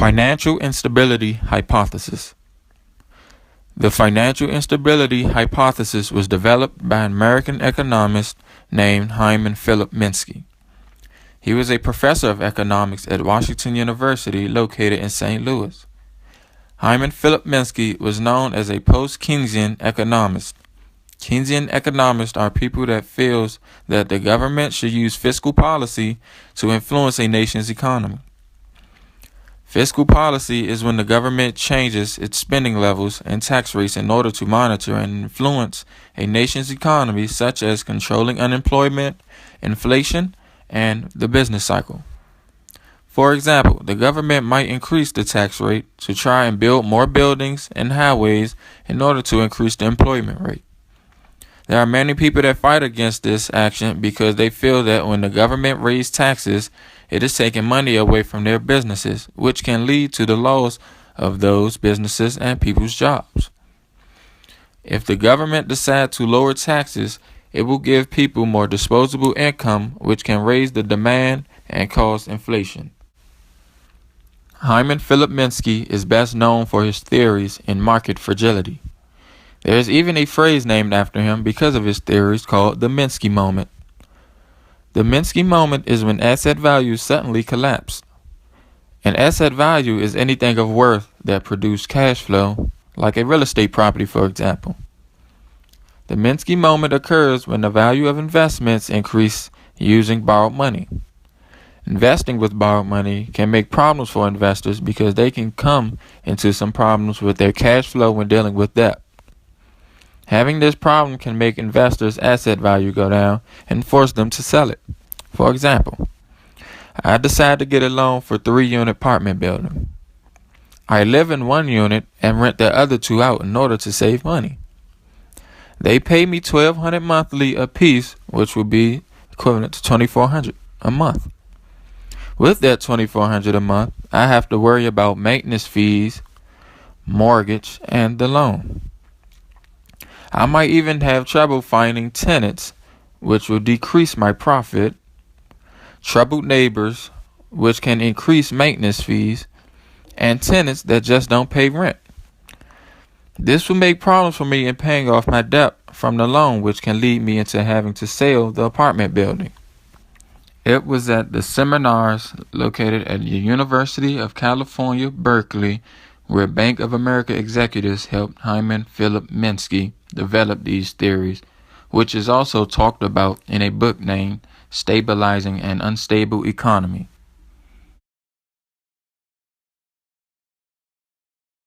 Financial instability hypothesis. The financial instability hypothesis was developed by an American economist named Hyman Minsky. He was a professor of economics at Washington University, located in St. Louis. Hyman Minsky was known as a post-Keynesian economist. Keynesian economists are people that feels that the government should use fiscal policy to influence a nation's economy. Fiscal policy is when the government changes its spending levels and tax rates in order to monitor and influence a nation's economy, such as controlling unemployment, inflation, and the business cycle. For example, the government might increase the tax rate to try and build more buildings and highways in order to increase the employment rate. There are many people that fight against this action because they feel that when the government raises taxes, it is taking money away from their businesses, which can lead to the loss of those businesses and people's jobs. If the government decides to lower taxes, it will give people more disposable income, which can raise the demand and cause inflation. Hyman Minsky is best known for his theories in market fragility. There is even a phrase named after him because of his theories called the Minsky moment. The Minsky moment is when asset values suddenly collapse. An asset value is anything of worth that produces cash flow, like a real estate property, for example. The Minsky moment occurs when the value of investments increase using borrowed money. Investing with borrowed money can make problems for investors because they can come into some problems with their cash flow when dealing with debt. Having this problem can make investors' asset value go down and force them to sell it. For example, I decide to get a loan for a 3-unit apartment building. I live in one unit and rent the other 2 out in order to save money. They pay me $1,200 monthly a piece, which would be equivalent to $2,400 a month. With that $2,400 a month, I have to worry about maintenance fees, mortgage, and the loan. I might even have trouble finding tenants, which will decrease my profit, troubled neighbors, which can increase maintenance fees, and tenants that just don't pay rent. This will make problems for me in paying off my debt from the loan, which can lead me into having to sell the apartment building. It was at the seminars located at the University of California, Berkeley, where Bank of America executives helped Hyman Minsky develop these theories, which is also talked about in a book named Stabilizing an Unstable Economy.